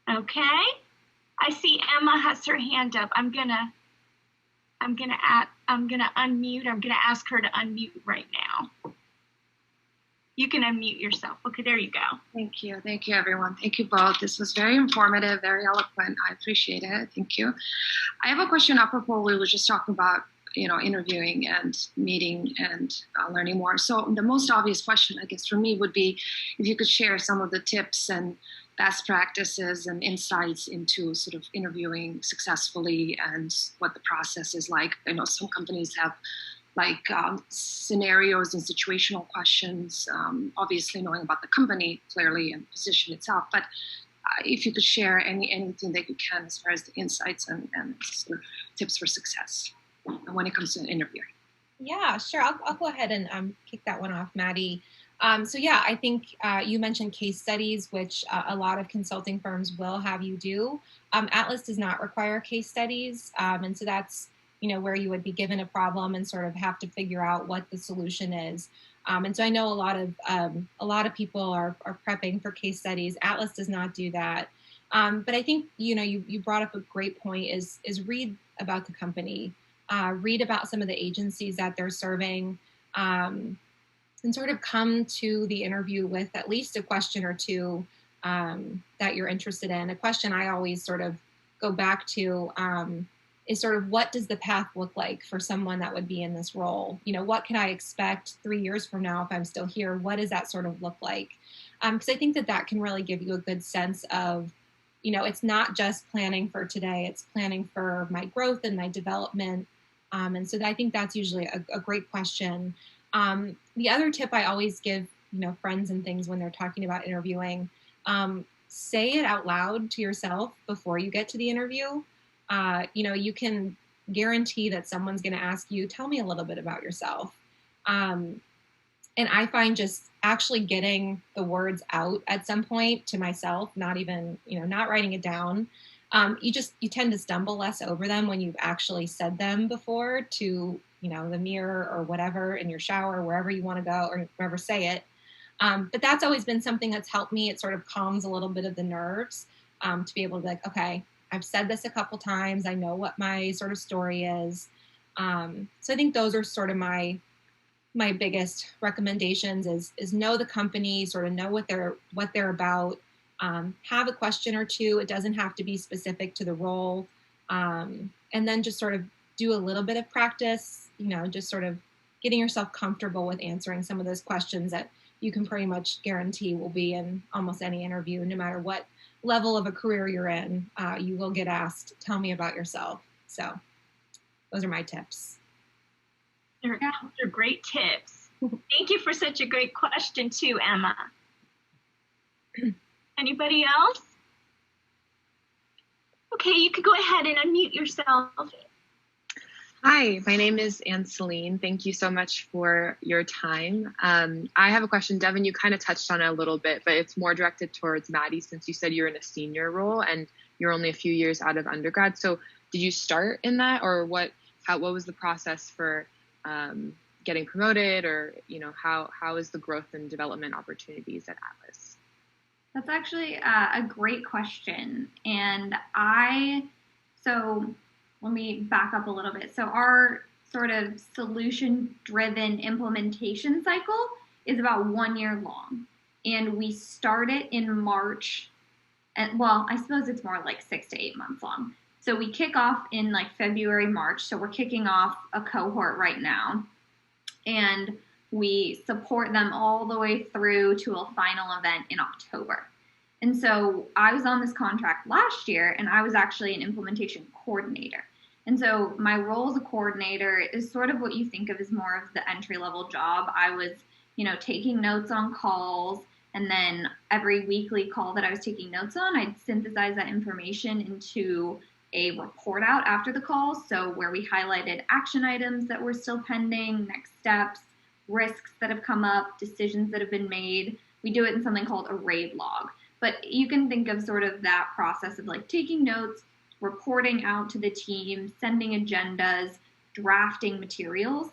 Okay, I see Emma has her hand up. I'm gonna unmute. I'm gonna ask her to unmute right now. You can unmute yourself. Okay, there you go. Thank you, everyone. Thank you both. This was very informative, very eloquent. I appreciate it. Thank you. I have a question apropos. We were just talking about interviewing and meeting and learning more. So the most obvious question, I guess, for me would be if you could share some of the tips and best practices and insights into sort of interviewing successfully and what the process is like. I know some companies have scenarios and situational questions, obviously knowing about the company clearly and position itself, but if you could share anything that you can as far as the insights and sort of tips for success when it comes to interviewing. Yeah, sure. I'll go ahead and kick that one off, Maddie. So yeah, I think you mentioned case studies, which a lot of consulting firms will have you do. Atlas does not require case studies, and so that's where you would be given a problem and sort of have to figure out what the solution is. And so I know a lot of people are prepping for case studies. Atlas does not do that. But I think you brought up a great point. Is read about the company, read about some of the agencies that they're serving. And sort of come to the interview with at least a question or two that you're interested in. A question I always sort of go back to is sort of, what does the path look like for someone that would be in this role? What can I expect 3 years from now if I'm still here? What does that sort of look like? Because I think that can really give you a good sense of it's not just planning for today, it's planning for my growth and my development. And so I think that's usually a great question. The other tip I always give, friends and things when they're talking about interviewing, say it out loud to yourself before you get to the interview. You can guarantee that someone's going to ask you, tell me a little bit about yourself. And I find just actually getting the words out at some point to myself, not even, not writing it down. You tend to stumble less over them when you've actually said them before to, the mirror or whatever, in your shower, wherever you want to go or wherever say it. But that's always been something that's helped me. It sort of calms a little bit of the nerves to be able to be like, okay, I've said this a couple times. I know what my sort of story is. So I think those are sort of my biggest recommendations is know the company, sort of know what they're about. Have a question or two. It doesn't have to be specific to the role. And then just sort of do a little bit of practice, just sort of getting yourself comfortable with answering some of those questions that you can pretty much guarantee will be in almost any interview, no matter what level of a career you're in. You will get asked, tell me about yourself. So those are my tips. Those are great tips. Thank you for such a great question too, Emma. Anybody else? Okay, you could go ahead and unmute yourself. Hi, my name is Anne-Celine. Thank you so much for your time. I have a question. Devin, you kind of touched on it a little bit, but it's more directed towards Maddie, since you said you're in a senior role and you're only a few years out of undergrad. So did you start in that, or what was the process for getting promoted, or how is the growth and development opportunities at Atlas? That's actually a great question. And let me back up a little bit. So our sort of solution-driven implementation cycle is about 1 year long. And we start it in March. I suppose it's more like 6 to 8 months long. So we kick off in like February, March. So we're kicking off a cohort right now. And we support them all the way through to a final event in October. And so I was on this contract last year, and I was actually an implementation coordinator. And so my role as a coordinator is sort of what you think of as more of the entry-level job. I was, taking notes on calls, and then every weekly call that I was taking notes on, I'd synthesize that information into a report out after the call. So where we highlighted action items that were still pending, next steps, risks that have come up, decisions that have been made. We do it in something called a RAID log. But you can think of sort of that process of like taking notes, reporting out to the team, sending agendas, drafting materials.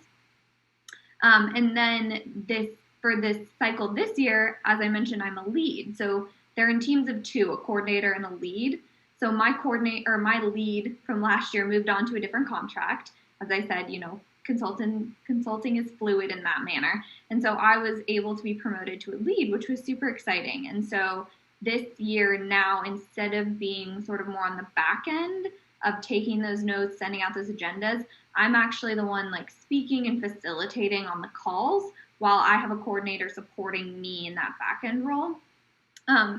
And then for this cycle this year, as I mentioned, I'm a lead. So they're in teams of 2, a coordinator and a lead. So my lead from last year moved on to a different contract. As I said, consulting is fluid in that manner. And so I was able to be promoted to a lead, which was super exciting. And so this year now, instead of being sort of more on the back end of taking those notes, sending out those agendas, I'm actually the one like speaking and facilitating on the calls while I have a coordinator supporting me in that back end role.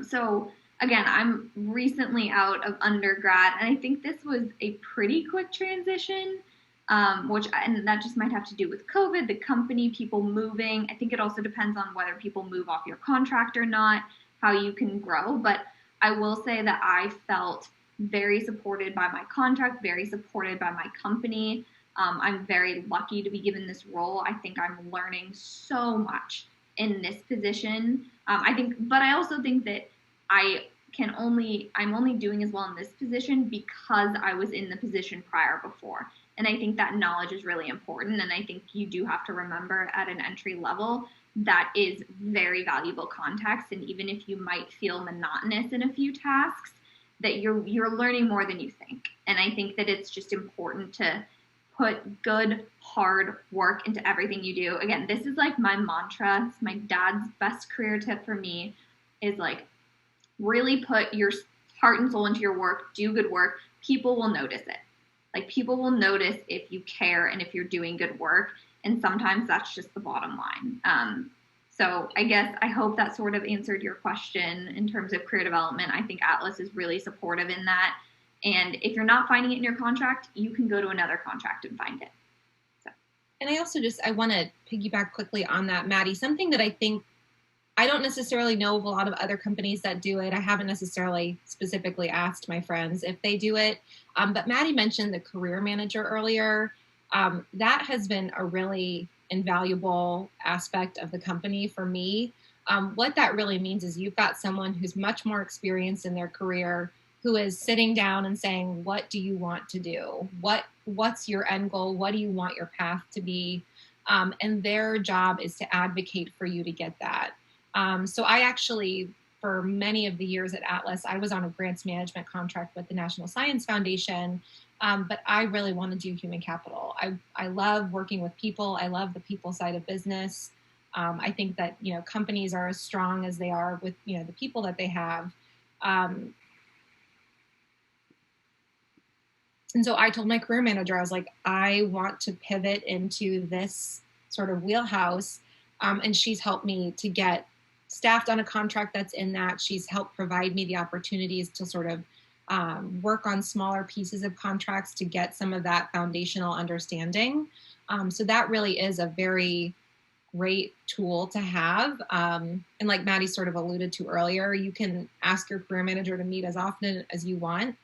So again, I'm recently out of undergrad, and I think this was a pretty quick transition, and that just might have to do with COVID, the company, people moving. I think it also depends on whether people move off your contract or not, how you can grow. But I will say that I felt very supported by my contract, very supported by my company. I'm very lucky to be given this role. I think I'm learning so much in this position. But I also think that I'm only doing as well in this position because I was in the position prior before. And I think that knowledge is really important. And I think you do have to remember at an entry level, that is very valuable context. And even if you might feel monotonous in a few tasks, that you're learning more than you think. And I think that it's just important to put good, hard work into everything you do. Again, this is like my mantra. It's my dad's best career tip for me is like, really put your heart and soul into your work, do good work. People will notice it. Like people will notice if you care and if you're doing good work. And sometimes that's just the bottom line. So I hope that sort of answered your question in terms of career development. I think Atlas is really supportive in that. And if you're not finding it in your contract, you can go to another contract and find it. So. And I want to piggyback quickly on that, Maddie, something that I think I don't necessarily know of a lot of other companies that do it. I haven't necessarily specifically asked my friends if they do it. But Maddie mentioned the career manager earlier. That has been a really invaluable aspect of the company for me. What that really means is you've got someone who's much more experienced in their career, who is sitting down and saying, what do you want to do? What's your end goal? What do you want your path to be? And their job is to advocate for you to get that. So I actually, for many of the years at Atlas, I was on a grants management contract with the National Science Foundation, but I really want to do human capital. I love working with people. I love the people side of business. I think that, companies are as strong as they are with, the people that they have. And so I told my career manager, I was like, I want to pivot into this sort of wheelhouse. And she's helped me to get staffed on a contract that's in that. She's helped provide me the opportunities to sort of work on smaller pieces of contracts to get some of that foundational understanding. So that really is a very great tool to have. And like Maddie sort of alluded to earlier, you can ask your career manager to meet as often as you want.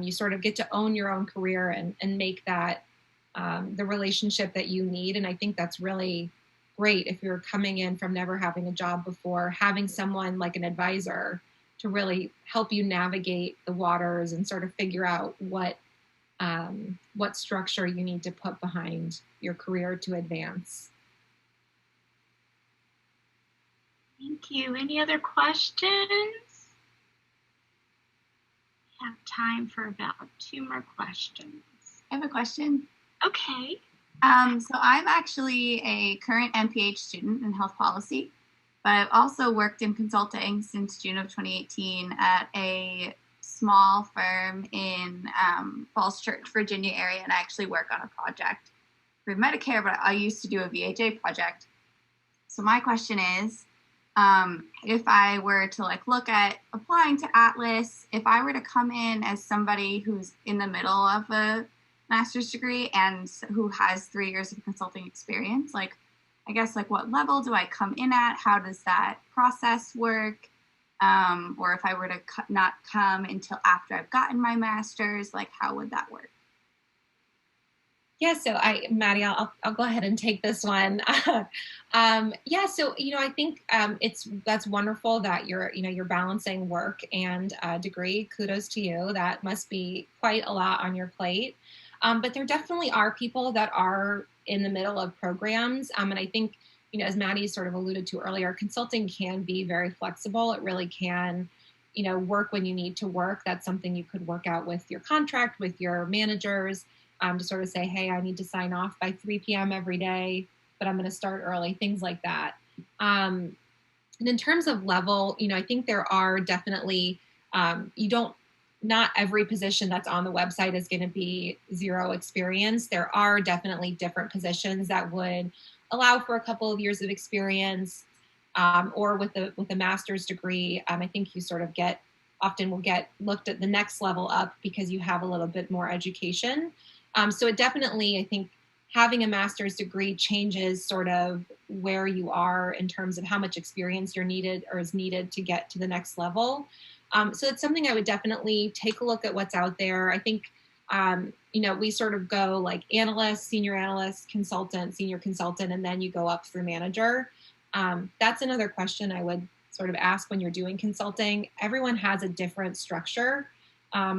You sort of get to own your own career and make that the relationship that you need. And I think that's really great if you're coming in from never having a job before, having someone like an advisor to really help you navigate the waters and sort of figure out what structure you need to put behind your career to advance. Thank you. Any other questions? We have time for about 2 more questions. I have a question. Okay. So I'm actually a current MPH student in health policy, but I've also worked in consulting since June of 2018 at a small firm in Falls Church, Virginia area, and I actually work on a project for Medicare, but I used to do a VHA project. So my question is, if I were to look at applying to Atlas, if I were to come in as somebody who's in the middle of a master's degree and who has 3 years of consulting experience, what level do I come in at? How does that process work? Or if I were to not come until after I've gotten my master's, how would that work? Yeah, so Maddie, I'll go ahead and take this one. So I think that's wonderful that you're balancing work and degree. Kudos to you. That must be quite a lot on your plate. But there definitely are people that are in the middle of programs. And I think, as Maddie sort of alluded to earlier, consulting can be very flexible. It really can, work when you need to work. That's something you could work out with your contract, with your managers, to sort of say, hey, I need to sign off by 3 p.m. every day, but I'm going to start early, things like that. And in terms of level, I think there are definitely, not every position that's on the website is going to be 0 experience. There are definitely different positions that would allow for a couple of years of experience, or with a master's degree. I think you sort of often will get looked at the next level up because you have a little bit more education. So it definitely, I think, having a master's degree changes sort of where you are in terms of how much experience is needed to get to the next level. So it's something I would definitely take a look at what's out there. I think, we sort of go like analyst, senior consultant, senior consultant, and then you go up through manager. That's another question I would sort of ask when you're doing consulting. Everyone has a different structure.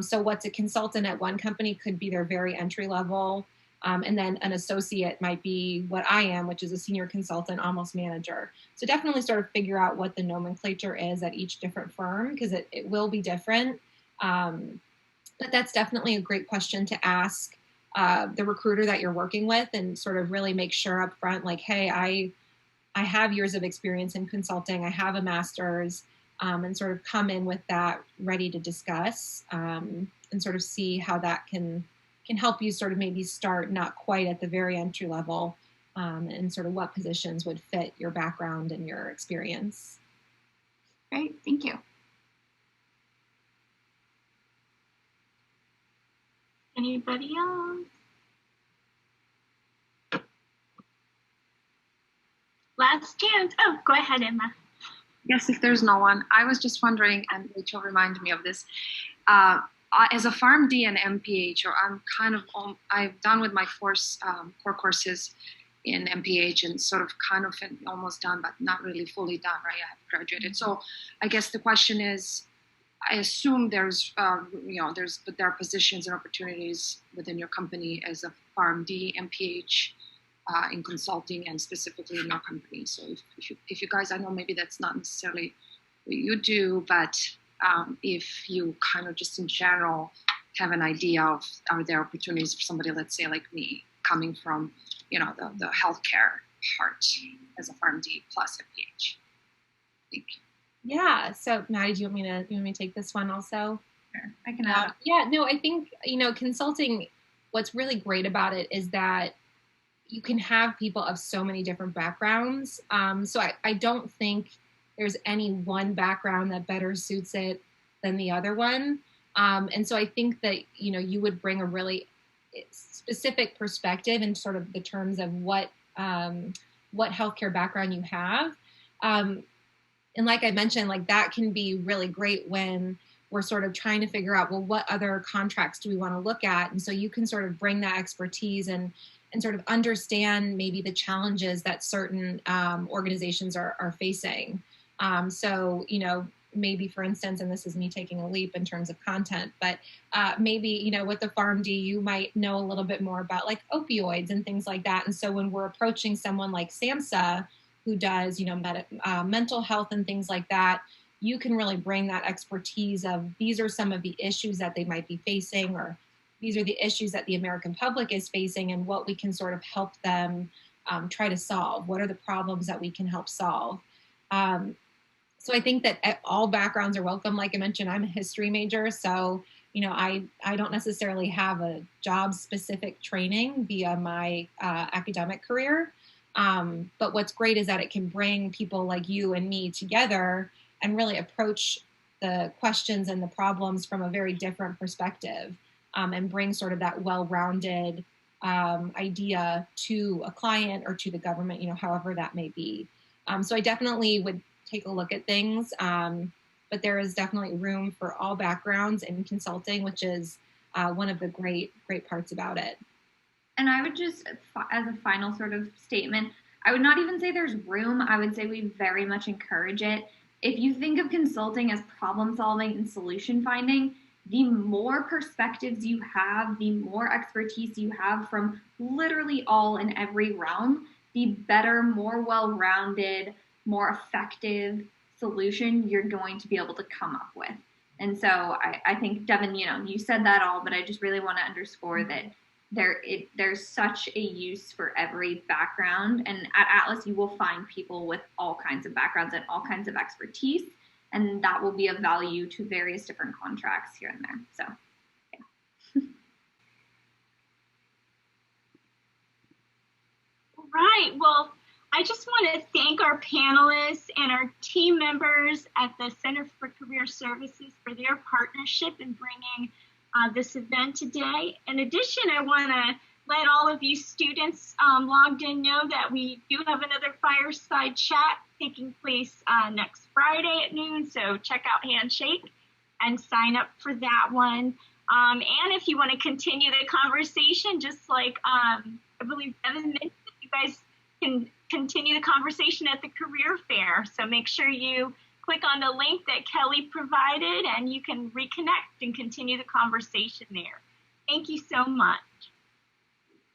So what's a consultant at one company could be their very entry level. And then an associate might be what I am, which is a senior consultant, almost manager. So definitely sort of figure out what the nomenclature is at each different firm, because it will be different. But that's definitely a great question to ask the recruiter that you're working with, and sort of really make sure up front, hey, I have years of experience in consulting. I have a master's, and sort of come in with that ready to discuss, and sort of see how that can help you sort of maybe start not quite at the very entry level, and sort of what positions would fit your background and your experience. Great, thank you. Anybody else? Last chance. Oh, go ahead, Emma. Yes, if there's no one, I was just wondering, and Rachel reminded me of this. As a PharmD and MPH, or I've done with my core courses in MPH and sort of kind of almost done, but not really fully done, right? I have graduated. So I guess the question is, I assume there are positions and opportunities within your company as a PharmD, MPH, in consulting and specifically in your company. So if you guys, I know maybe that's not necessarily what you do, but if you kind of just in general have an idea of, are there opportunities for somebody, let's say like me, coming from, the healthcare part as a PharmD plus MPH? Thank you. Yeah. So Maddie, do you want me to take this one also? Sure. I can add. Yeah, no, I think, consulting, what's really great about it is that you can have people of so many different backgrounds. So I don't think there's any one background that better suits it than the other one. And so I think that, you would bring a really specific perspective in sort of the terms of what healthcare background you have. And like I mentioned, like that can be really great when we're sort of trying to figure out, well, what other contracts do we want to look at? And so you can sort of bring that expertise and sort of understand maybe the challenges that certain organizations are facing. So, maybe for instance, and this is me taking a leap in terms of content, but maybe, with the PharmD, you might know a little bit more about like opioids and things like that. And so when we're approaching someone like SAMHSA, who does, mental health and things like that, you can really bring that expertise of these are some of the issues that they might be facing, or these are the issues that the American public is facing and what we can sort of help them try to solve. What are the problems that we can help solve? So I think that all backgrounds are welcome. Like I mentioned, I'm a history major, so I don't necessarily have a job-specific training via my academic career. But what's great is that it can bring people like you and me together and really approach the questions and the problems from a very different perspective, and bring sort of that well-rounded idea to a client or to the government, however that may be. So I definitely would take a look at things, but there is definitely room for all backgrounds in consulting, which is one of the great parts about it. And I would just, as a final sort of statement, I would not even say there's room. I would say we very much encourage it. If you think of consulting as problem solving and solution finding, the more perspectives you have, the more expertise you have from literally all and every realm, the better, more well-rounded, more effective solution you're going to be able to come up with. And so I think, Devin, you said that all, but I just really want to underscore that there's such a use for every background. And at Atlas, you will find people with all kinds of backgrounds and all kinds of expertise. And that will be of value to various different contracts here and there. So, yeah. All right. Well, I just want to thank our panelists and our team members at the Center for Career Services for their partnership in bringing this event today. In addition, I want to let all of you students logged in know that we do have another Fireside chat taking place next Friday at noon. So check out Handshake and sign up for that one. And if you want to continue the conversation, just like I believe Devin mentioned, you guys can continue the conversation at the career fair. So make sure you click on the link that Kelly provided and you can reconnect and continue the conversation there. Thank you so much.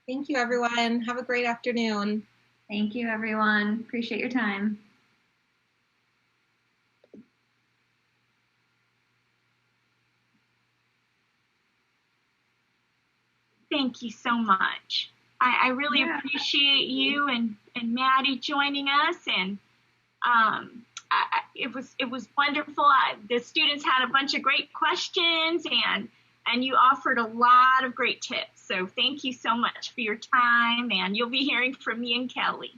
Thank you, everyone. Have a great afternoon. Thank you, everyone. Appreciate your time. Thank you so much. I really appreciate you and Maddie joining us, and it was wonderful. The students had a bunch of great questions, and and you offered a lot of great tips. So thank you so much for your time, and you'll be hearing from me and Kelly.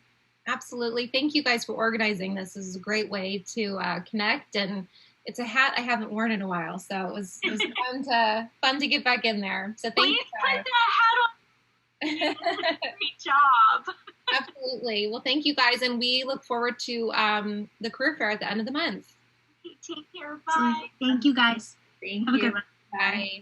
Absolutely. Thank you guys for organizing this. This is a great way to connect, and it's a hat I haven't worn in a while, so it was fun to get back in there. So thank you guys. Put that hat on. Great job. Absolutely. Well, thank you guys, and we look forward to the career fair at the end of the month. Take care. Bye. Thank you guys. Thank Have you. a good one. Bye.